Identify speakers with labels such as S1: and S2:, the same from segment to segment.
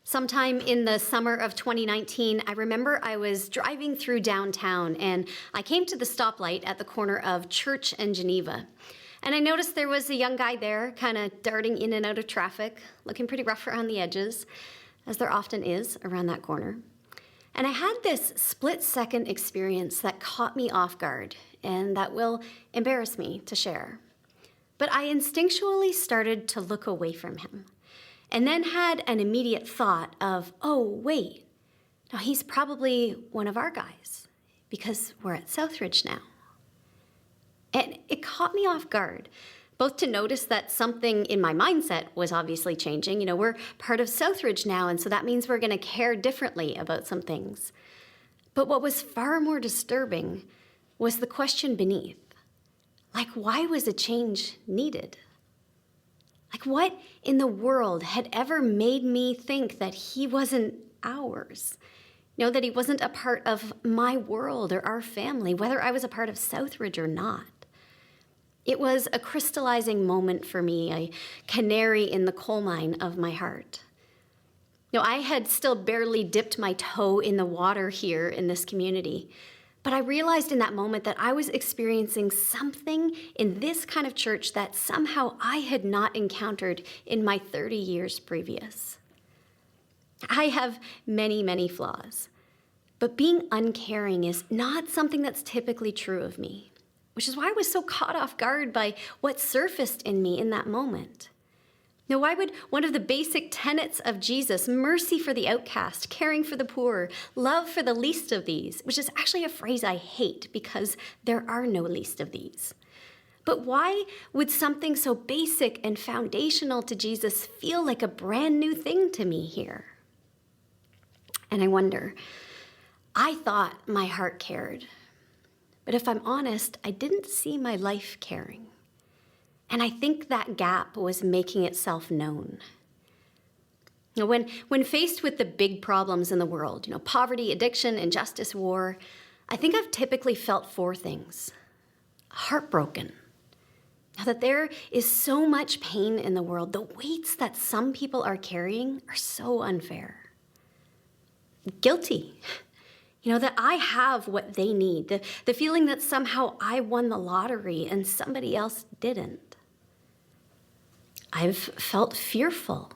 S1: Sometime in the summer of 2019, I remember I was driving through downtown and I came to the stoplight at the corner of Church and Geneva. And I noticed there was a young guy there, kind of darting in and out of traffic, looking pretty rough around the edges, as there often is around that corner. And I had this split-second experience that caught me off guard and that will embarrass me to share. But I instinctually started to look away from him. And then had an immediate thought of, oh, wait, now he's probably one of our guys because we're at Southridge now. And it caught me off guard, both to notice that something in my mindset was obviously changing. We're part of Southridge now, and so that means we're going to care differently about some things. But what was far more disturbing was the question beneath. Why was a change needed? What in the world had ever made me think that he wasn't ours? That he wasn't a part of my world or our family, whether I was a part of Southridge or not. It was a crystallizing moment for me, a canary in the coal mine of my heart. I had still barely dipped my toe in the water here in this community, but I realized in that moment that I was experiencing something in this kind of church that somehow I had not encountered in my 30 years previous. I have many, many flaws, but being uncaring is not something that's typically true of me, which is why I was so caught off guard by what surfaced in me in that moment. Now, why would one of the basic tenets of Jesus, mercy for the outcast, caring for the poor, love for the least of these, which is actually a phrase I hate because there are no least of these. But why would something so basic and foundational to Jesus feel like a brand new thing to me here? And I wonder, I thought my heart cared, but if I'm honest, I didn't see my life caring. And I think that gap was making itself known. When faced with the big problems in the world, poverty, addiction, injustice, war, I think I've typically felt four things. Heartbroken. Now that there is so much pain in the world, the weights that some people are carrying are so unfair. Guilty. That I have what they need. The feeling that somehow I won the lottery and somebody else didn't. I've felt fearful,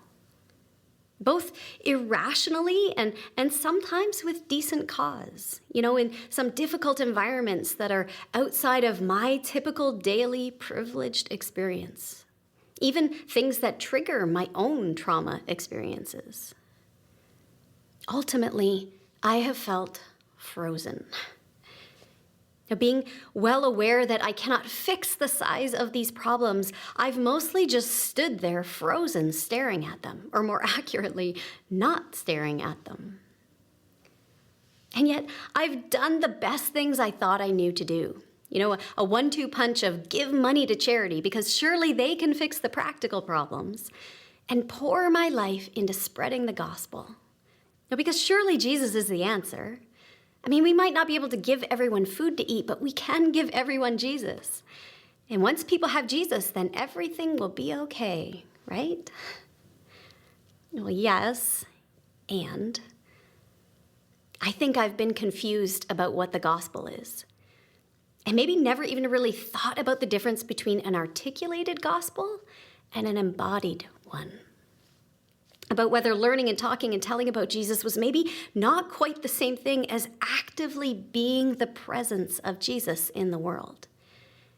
S1: both irrationally and sometimes with decent cause, in some difficult environments that are outside of my typical daily privileged experience, even things that trigger my own trauma experiences. Ultimately, I have felt frozen. Now, being well aware that I cannot fix the size of these problems, I've mostly just stood there frozen, staring at them, or more accurately, not staring at them. And yet, I've done the best things I thought I knew to do. A 1-2 punch of give money to charity because surely they can fix the practical problems, and pour my life into spreading the gospel. Now, because surely Jesus is the answer. We might not be able to give everyone food to eat, but we can give everyone Jesus. And once people have Jesus, then everything will be okay, right? Well, yes, and I think I've been confused about what the gospel is. And maybe never even really thought about the difference between an articulated gospel and an embodied one. About whether learning and talking and telling about Jesus was maybe not quite the same thing as actively being the presence of Jesus in the world.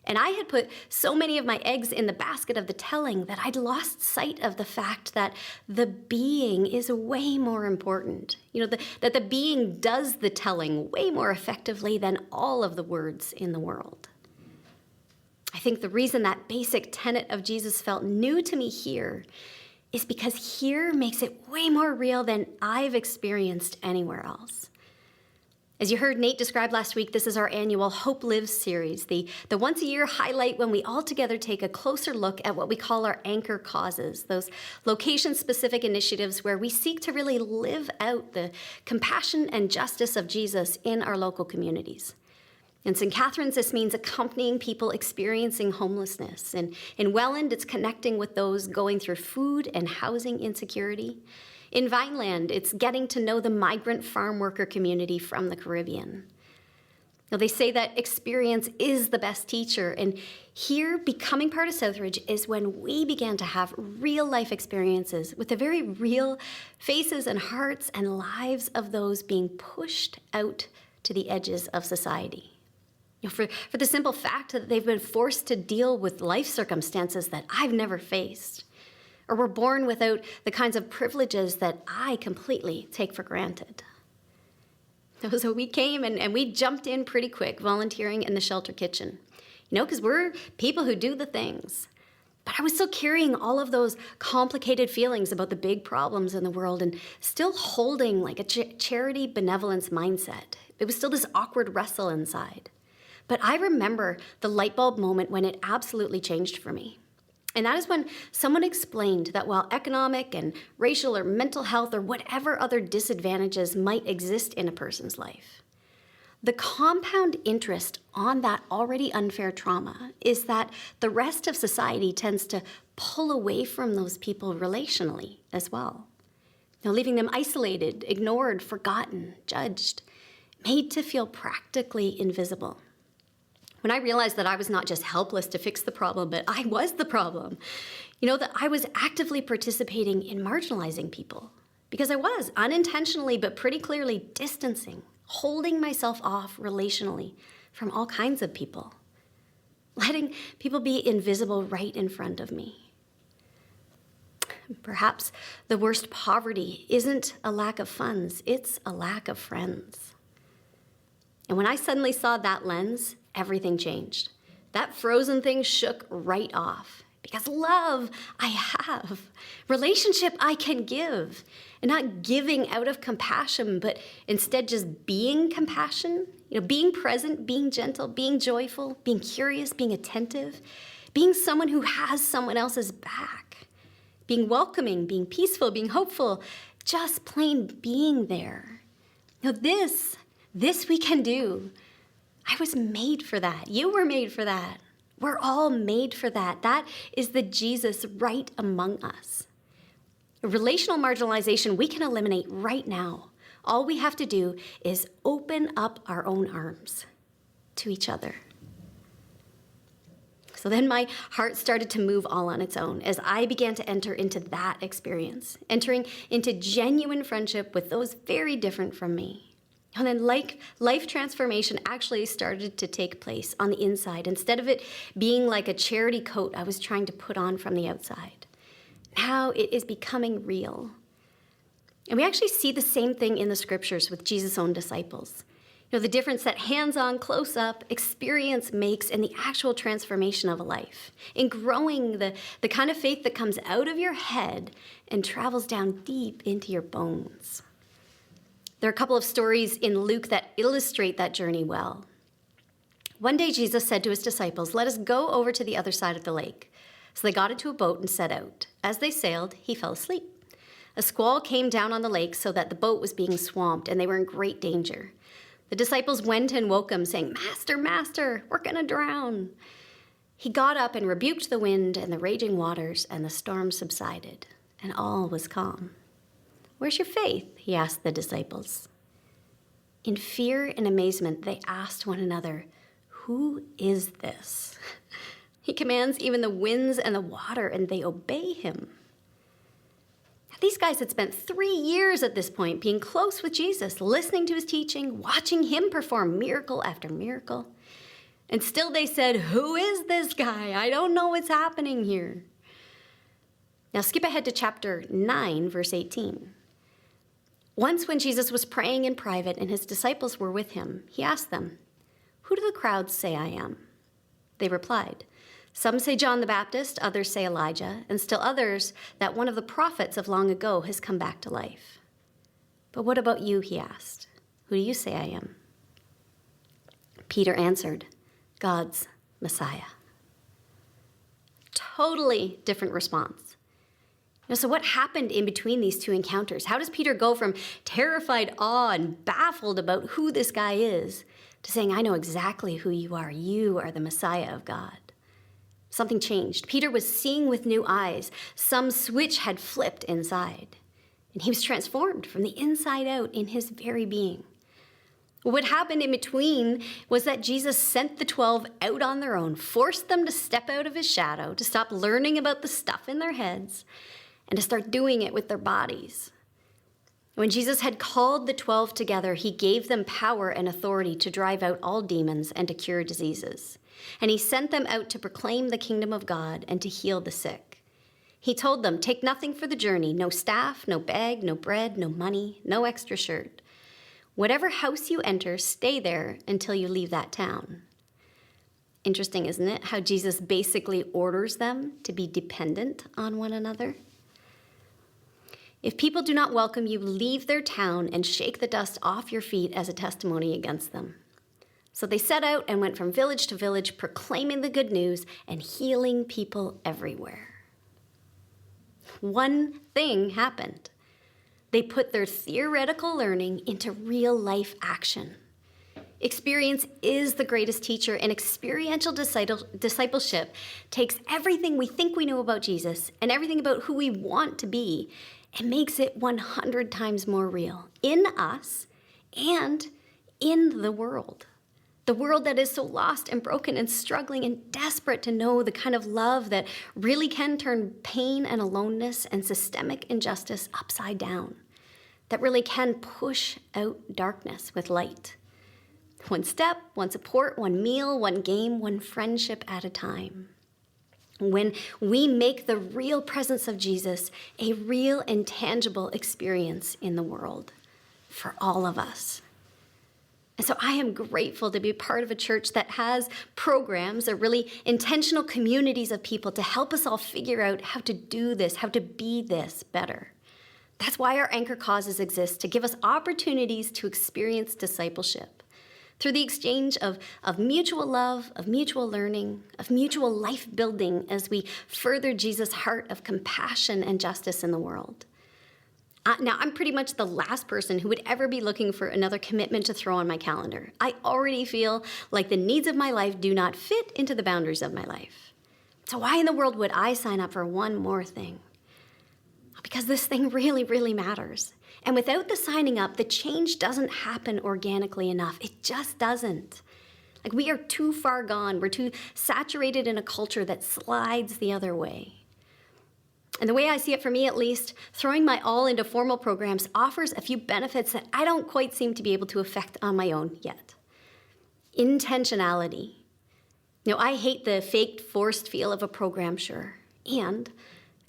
S1: And I had put so many of my eggs in the basket of the telling that I'd lost sight of the fact that the being is way more important. That the being does the telling way more effectively than all of the words in the world. I think the reason that basic tenet of Jesus felt new to me here is because here makes it way more real than I've experienced anywhere else. As you heard Nate describe last week, this is our annual Hope Lives series, the once-a-year highlight when we all together take a closer look at what we call our anchor causes, those location-specific initiatives where we seek to really live out the compassion and justice of Jesus in our local communities. In St. Catherine's, this means accompanying people experiencing homelessness. And in Welland, it's connecting with those going through food and housing insecurity. In Vineland, it's getting to know the migrant farm worker community from the Caribbean. Now, they say that experience is the best teacher, and here, becoming part of Southridge is when we began to have real-life experiences with the very real faces and hearts and lives of those being pushed out to the edges of society. For the simple fact that they've been forced to deal with life circumstances that I've never faced, or were born without the kinds of privileges that I completely take for granted. So we came and we jumped in pretty quick, volunteering in the shelter kitchen. Because we're people who do the things. But I was still carrying all of those complicated feelings about the big problems in the world and still holding like a charity benevolence mindset. It was still this awkward wrestle inside. But I remember the light bulb moment when it absolutely changed for me. And that is when someone explained that while economic and racial or mental health or whatever other disadvantages might exist in a person's life, the compound interest on that already unfair trauma is that the rest of society tends to pull away from those people relationally as well. Leaving them isolated, ignored, forgotten, judged, made to feel practically invisible. When I realized that I was not just helpless to fix the problem, but I was the problem, that I was actively participating in marginalizing people because I was unintentionally but pretty clearly distancing, holding myself off relationally from all kinds of people, letting people be invisible right in front of me. Perhaps the worst poverty isn't a lack of funds, it's a lack of friends. And when I suddenly saw that lens, everything changed. That frozen thing shook right off. Because love, I have. Relationship, I can give. And not giving out of compassion, but instead just being compassion. Being present, being gentle, being joyful, being curious, being attentive. Being someone who has someone else's back. Being welcoming, being peaceful, being hopeful. Just plain being there. This we can do. I was made for that. You were made for that. We're all made for that. That is the Jesus right among us. Relational marginalization we can eliminate right now. All we have to do is open up our own arms to each other. So then my heart started to move all on its own as I began to enter into that experience, entering into genuine friendship with those very different from me. And then life transformation actually started to take place on the inside instead of it being like a charity coat I was trying to put on from the outside. Now it is becoming real. And we actually see the same thing in the scriptures with Jesus' own disciples. The difference that hands-on, close-up experience makes in the actual transformation of a life, in growing the kind of faith that comes out of your head and travels down deep into your bones. There are a couple of stories in Luke that illustrate that journey well. One day, Jesus said to his disciples, "Let us go over to the other side of the lake." So they got into a boat and set out. As they sailed, he fell asleep. A squall came down on the lake so that the boat was being swamped, and they were in great danger. The disciples went and woke him, saying, "Master, Master, we're going to drown." He got up and rebuked the wind and the raging waters, and the storm subsided, and all was calm. "Where's your faith?" he asked the disciples. In fear and amazement, they asked one another, "Who is this?" He commands even the winds and the water, and they obey him. These guys had spent 3 years at this point being close with Jesus, listening to his teaching, watching him perform miracle after miracle. And still they said, "Who is this guy? I don't know what's happening here." Now skip ahead to chapter 9, verse 18. Once when Jesus was praying in private and his disciples were with him, he asked them, "Who do the crowds say I am?" They replied, "Some say John the Baptist, others say Elijah, and still others that one of the prophets of long ago has come back to life." "But what about you?" he asked. "Who do you say I am?" Peter answered, "God's Messiah." Totally different response. So what happened in between these two encounters? How does Peter go from terrified awe and baffled about who this guy is to saying, I know exactly who you are. You are the Messiah of God. Something changed. Peter was seeing with new eyes. Some switch had flipped inside, and he was transformed from the inside out in his very being. What happened in between was that Jesus sent the 12 out on their own, forced them to step out of his shadow, to stop learning about the stuff in their heads, and to start doing it with their bodies. When Jesus had called the 12 together, he gave them power and authority to drive out all demons and to cure diseases. And he sent them out to proclaim the kingdom of God and to heal the sick. He told them, take nothing for the journey, no staff, no bag, no bread, no money, no extra shirt. Whatever house you enter, stay there until you leave that town. Interesting, isn't it, how Jesus basically orders them to be dependent on one another? If people do not welcome you, leave their town and shake the dust off your feet as a testimony against them. So they set out and went from village to village, proclaiming the good news and healing people everywhere. One thing happened. They put their theoretical learning into real-life action. Experience is the greatest teacher, and experiential discipleship takes everything we think we know about Jesus and everything about who we want to be and makes it 100 times more real in us and in the world. The world that is so lost and broken and struggling and desperate to know the kind of love that really can turn pain and aloneness and systemic injustice upside down, that really can push out darkness with light. One step, one support, one meal, one game, one friendship at a time. When we make the real presence of Jesus a real and tangible experience in the world for all of us. And so I am grateful to be part of a church that has programs, or really intentional communities of people to help us all figure out how to do this, how to be this better. That's why our anchor causes exist, to give us opportunities to experience discipleship through the exchange of mutual love, of mutual learning, of mutual life building as we further Jesus' heart of compassion and justice in the world. Now, I'm pretty much the last person who would ever be looking for another commitment to throw on my calendar. I already feel like the needs of my life do not fit into the boundaries of my life. So why in the world would I sign up for one more thing? Because this thing really, really matters. And without the signing up, the change doesn't happen organically enough. It just doesn't. Like, we are too far gone. We're too saturated in a culture that slides the other way. And the way I see it, for me at least, throwing my all into formal programs offers a few benefits that I don't quite seem to be able to affect on my own yet. Intentionality. I hate the faked, forced feel of a program, sure. And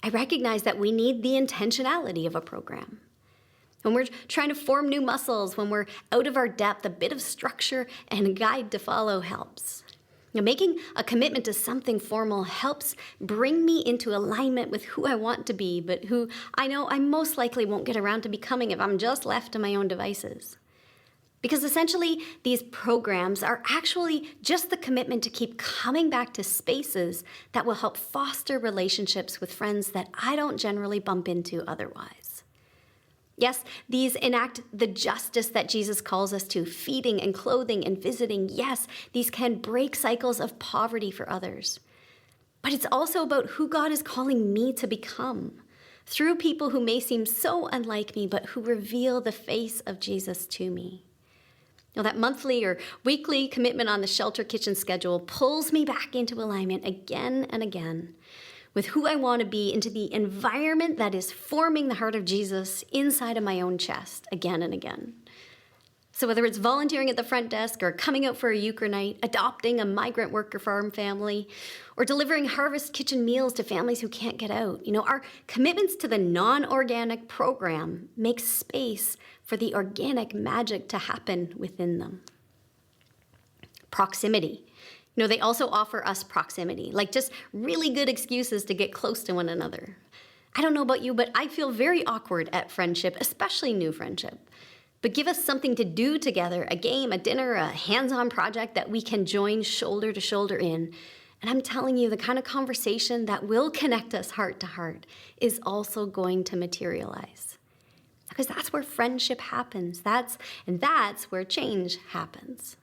S1: I recognize that we need the intentionality of a program. When we're trying to form new muscles, when we're out of our depth, a bit of structure and a guide to follow helps. Making a commitment to something formal helps bring me into alignment with who I want to be, but who I know I most likely won't get around to becoming if I'm just left to my own devices. Because essentially, these programs are actually just the commitment to keep coming back to spaces that will help foster relationships with friends that I don't generally bump into otherwise. Yes, these enact the justice that Jesus calls us to, feeding and clothing and visiting. Yes, these can break cycles of poverty for others. But it's also about who God is calling me to become, through people who may seem so unlike me, but who reveal the face of Jesus to me. That monthly or weekly commitment on the shelter kitchen schedule pulls me back into alignment again and again with who I want to be, into the environment that is forming the heart of Jesus inside of my own chest again and again. So whether it's volunteering at the front desk or coming out for a euchre night, adopting a migrant worker farm family, or delivering harvest kitchen meals to families who can't get out, our commitments to the non-organic program make space for the organic magic to happen within them. Proximity. They also offer us proximity, like just really good excuses to get close to one another. I don't know about you, but I feel very awkward at friendship, especially new friendship. But give us something to do together, a game, a dinner, a hands-on project that we can join shoulder to shoulder in. And I'm telling you, the kind of conversation that will connect us heart to heart is also going to materialize. Because that's where friendship happens. That's where change happens.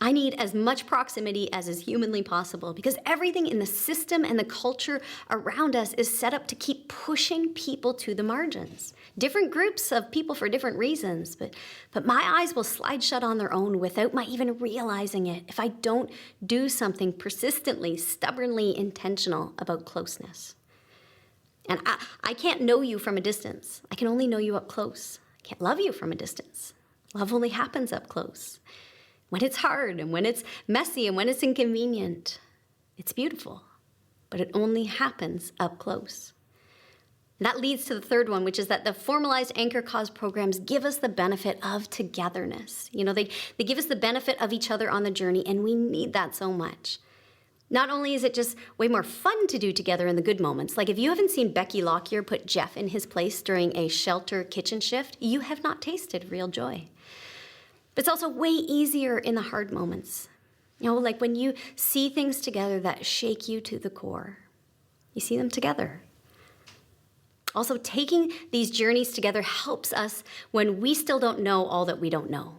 S1: I need as much proximity as is humanly possible because everything in the system and the culture around us is set up to keep pushing people to the margins. Different groups of people for different reasons, but my eyes will slide shut on their own without my even realizing it if I don't do something persistently, stubbornly intentional about closeness. And I can't know you from a distance. I can only know you up close. I can't love you from a distance. Love only happens up close. When it's hard and when it's messy and when it's inconvenient, it's beautiful, but it only happens up close. And that leads to the third one, which is that the formalized anchor cause programs give us the benefit of togetherness. You know, they give us the benefit of each other on the journey, and we need that so much. Not only is it just way more fun to do together in the good moments, like if you haven't seen Becky Lockyer put Jeff in his place during a shelter kitchen shift, you have not tasted real joy. But it's also way easier in the hard moments. You know, like when you see things together that shake you to the core. You see them together. Also, taking these journeys together helps us when we still don't know all that we don't know.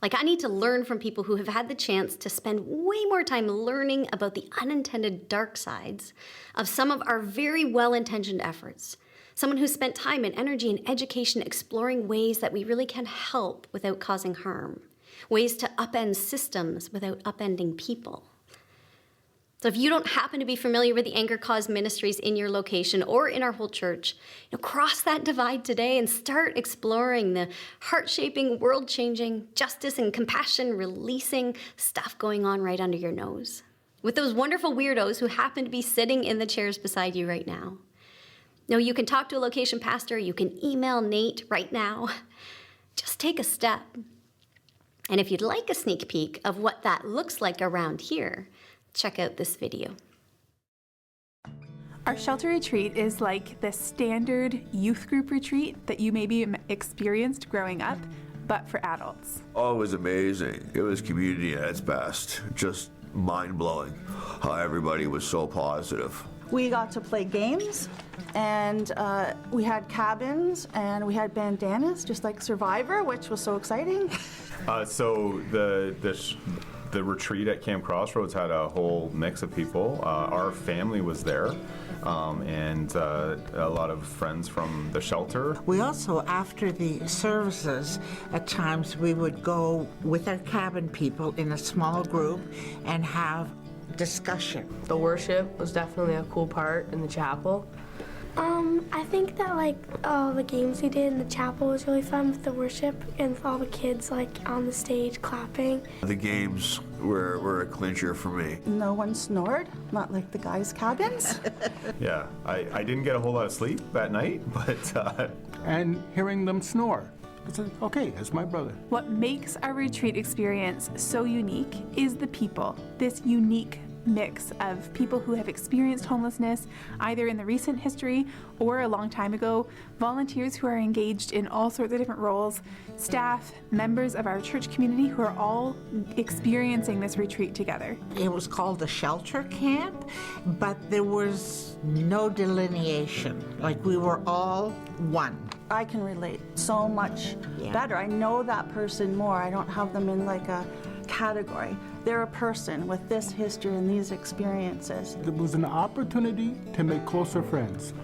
S1: Like, I need to learn from people who have had the chance to spend way more time learning about the unintended dark sides of some of our very well-intentioned efforts. Someone who spent time and energy and education exploring ways that we really can help without causing harm, ways to upend systems without upending people. So if you don't happen to be familiar with the Anchor Cause ministries in your location or in our whole church, cross that divide today and start exploring the heart-shaping, world-changing, justice and compassion releasing stuff going on right under your nose with those wonderful weirdos who happen to be sitting in the chairs beside you right now. No, you can talk to a location pastor. You can email Nate right now. Just take a step. And if you'd like a sneak peek of what that looks like around here, check out this video.
S2: Our shelter retreat is like the standard youth group retreat that you maybe experienced growing up, but for adults.
S3: Oh, it was amazing. It was community at its best. Just mind-blowing how everybody was so positive.
S4: We got to play games, and we had cabins, and we had bandanas, just like Survivor, which was so exciting.
S5: So the retreat at Camp Crossroads had a whole mix of people. Our family was there, and a lot of friends from the shelter.
S6: We also, after the services, at times we would go with our cabin people in a small group and have discussion.
S7: The worship was definitely a cool part in the chapel.
S8: I think that all the games we did in the chapel was really fun with the worship and all the kids on the stage clapping.
S3: The games were a clincher for me.
S4: No one snored, not like the guys' cabins.
S5: Yeah, I didn't get a whole lot of sleep that night, but...
S9: And hearing them snore. I said, okay, that's my brother.
S2: What makes our retreat experience so unique is the people, this unique mix of people who have experienced homelessness either in the recent history or a long time ago, volunteers who are engaged in all sorts of different roles, staff, members of our church community who are all experiencing this retreat together.
S6: It was called a shelter camp, but there was no delineation. Like, we were all one.
S4: I can relate so much better. I know that person more. I don't have them in a category. They're a person with this history and these experiences.
S9: It was an opportunity to make closer friends.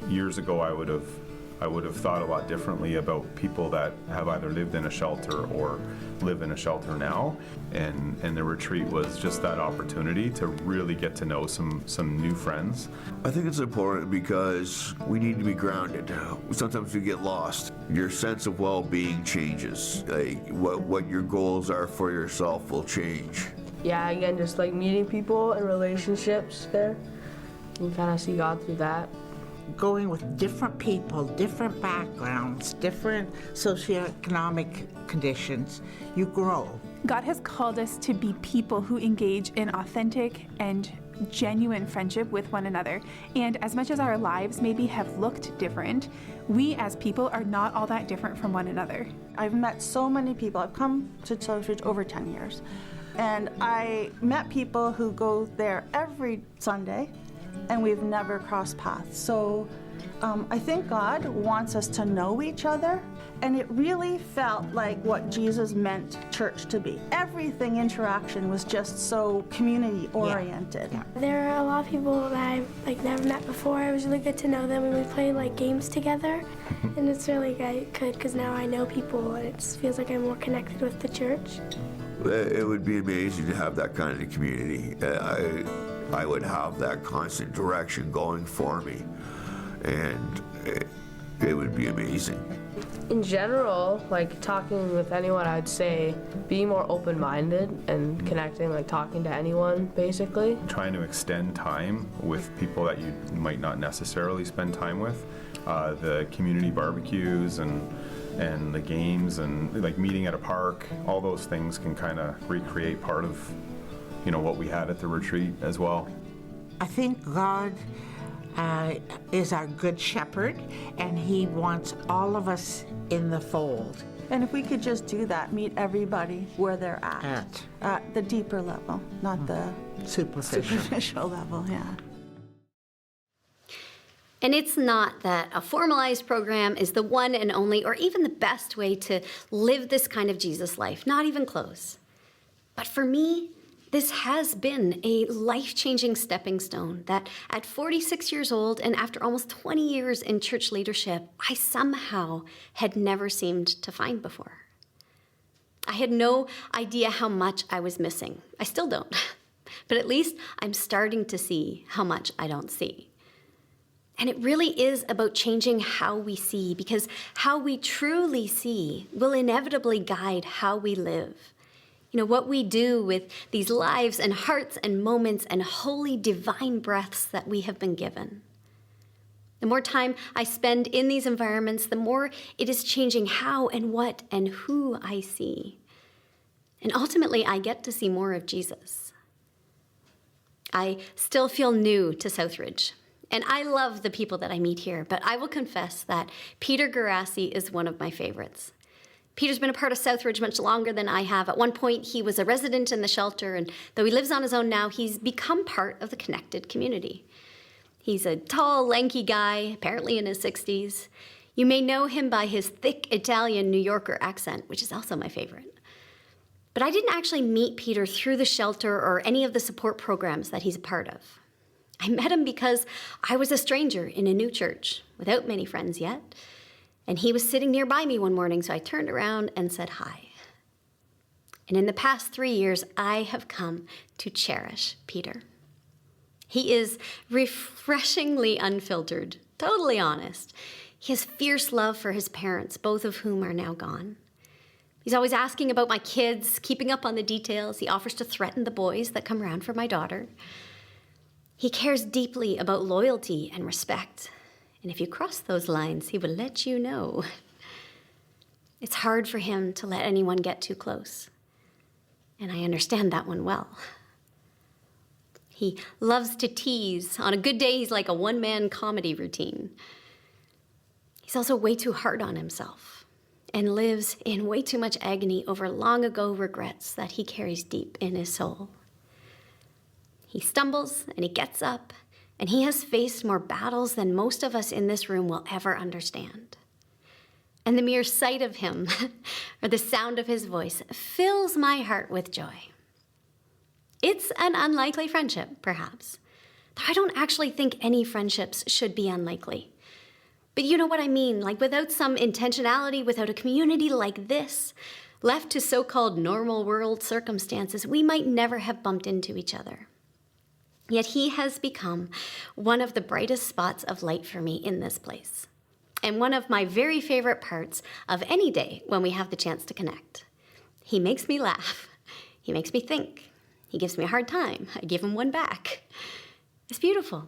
S5: Years ago, I would have thought a lot differently about people that have either lived in a shelter or live in a shelter now, and the retreat was just that opportunity to really get to know some new friends.
S3: I think it's important because we need to be grounded. Sometimes we get lost. Your sense of well-being changes. What your goals are for yourself will change.
S7: Yeah, again, just meeting people and relationships there. You kind of see God through that.
S6: Going with different people, different backgrounds, different socioeconomic conditions, you grow.
S2: God has called us to be people who engage in authentic and genuine friendship with one another. And as much as our lives maybe have looked different, we as people are not all that different from one another.
S4: I've met so many people. I've come to Southridge over 10 years. And I met people who go there every Sunday, and we've never crossed paths. So I think God wants us to know each other, and it really felt like what Jesus meant church to be. Everything interaction was just so community oriented.
S6: Yeah.
S8: There are a lot of people that I've never met before. It was really good to know them, and we played games together. And it's really good because now I know people, and it just feels like I'm more connected with the church.
S3: It would be amazing to have that kind of community. I would have that constant direction going for me, and it would be amazing.
S7: In general, talking with anyone, I'd say be more open-minded and connecting, talking to anyone, basically.
S5: Trying to extend time with people that you might not necessarily spend time with. The community barbecues and the games and meeting at a park, all those things can kind of recreate part of what we had at the retreat as well.
S6: I think God is our good shepherd, and he wants all of us in the fold.
S4: And if we could just do that, meet everybody where they're at the deeper level, not the superficial level, yeah.
S1: And it's not that a formalized program is the one and only or even the best way to live this kind of Jesus life, not even close. But for me, this has been a life-changing stepping stone that at 46 years old and after almost 20 years in church leadership, I somehow had never seemed to find before. I had no idea how much I was missing. I still don't. But at least I'm starting to see how much I don't see. And it really is about changing how we see, because how we truly see will inevitably guide how we live. What we do with these lives and hearts and moments and holy divine breaths that we have been given. The more time I spend in these environments, the more it is changing how and what and who I see. And ultimately, I get to see more of Jesus. I still feel new to Southridge. And I love the people that I meet here, but I will confess that Peter Garassi is one of my favorites. Peter's been a part of Southridge much longer than I have. At one point, he was a resident in the shelter, and though he lives on his own now, he's become part of the connected community. He's a tall, lanky guy, apparently in his 60s. You may know him by his thick Italian New Yorker accent, which is also my favorite. But I didn't actually meet Peter through the shelter or any of the support programs that he's a part of. I met him because I was a stranger in a new church, without many friends yet. And he was sitting nearby me one morning, so I turned around and said hi. And in the past 3 years, I have come to cherish Peter. He is refreshingly unfiltered, totally honest. He has fierce love for his parents, both of whom are now gone. He's always asking about my kids, keeping up on the details. He offers to threaten the boys that come around for my daughter. He cares deeply about loyalty and respect. And if you cross those lines, he will let you know. It's hard for him to let anyone get too close. And I understand that one well. He loves to tease. On a good day, he's like a one-man comedy routine. He's also way too hard on himself and lives in way too much agony over long-ago regrets that he carries deep in his soul. He stumbles and he gets up, and he has faced more battles than most of us in this room will ever understand. And the mere sight of him, or the sound of his voice, fills my heart with joy. It's an unlikely friendship, perhaps. Though I don't actually think any friendships should be unlikely. But you know what I mean, without some intentionality, without a community like this, left to so-called normal world circumstances, we might never have bumped into each other. Yet he has become one of the brightest spots of light for me in this place, and one of my very favorite parts of any day when we have the chance to connect. He makes me laugh. He makes me think. He gives me a hard time. I give him one back. It's beautiful.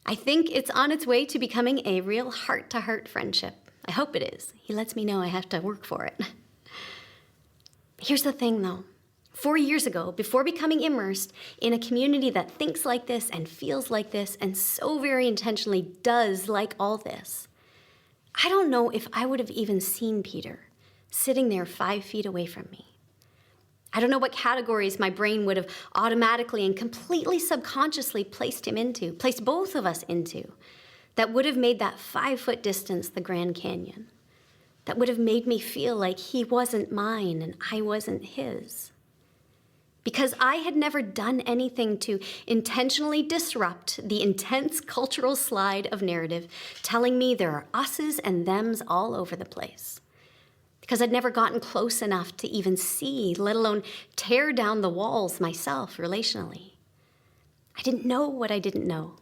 S1: I think it's on its way to becoming a real heart-to-heart friendship. I hope it is. He lets me know I have to work for it. Here's the thing, though. 4 years ago, before becoming immersed in a community that thinks like this and feels like this and so very intentionally does like all this, I don't know if I would have even seen Peter sitting there 5 feet away from me. I don't know what categories my brain would have automatically and completely subconsciously placed him into, placed both of us into. that would have made that 5-foot distance the Grand Canyon, that would have made me feel like he wasn't mine and I wasn't his. Because I had never done anything to intentionally disrupt the intense cultural slide of narrative telling me there are us's and them's all over the place. Because I'd never gotten close enough to even see, let alone tear down the walls myself relationally. I didn't know what I didn't know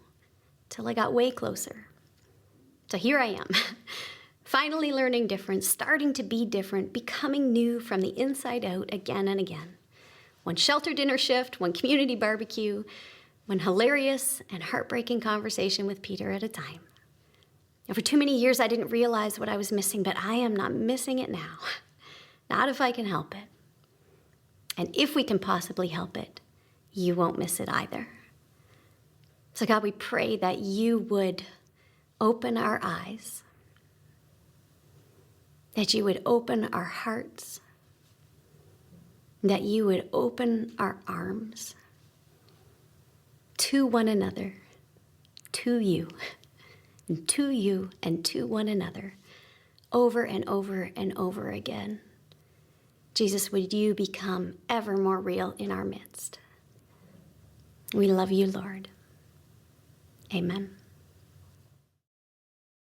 S1: till I got way closer. So here I am, finally learning different, starting to be different, becoming new from the inside out again and again. One shelter dinner shift, one community barbecue, one hilarious and heartbreaking conversation with Peter at a time. And for too many years, I didn't realize what I was missing, but I am not missing it now. Not if I can help it. And if we can possibly help it, you won't miss it either. So God, we pray that you would open our eyes, that you would open our hearts, that you would open our arms to one another, to you, and to one another, over and over and over again. Jesus, would you become ever more real in our midst? We love you, Lord. Amen.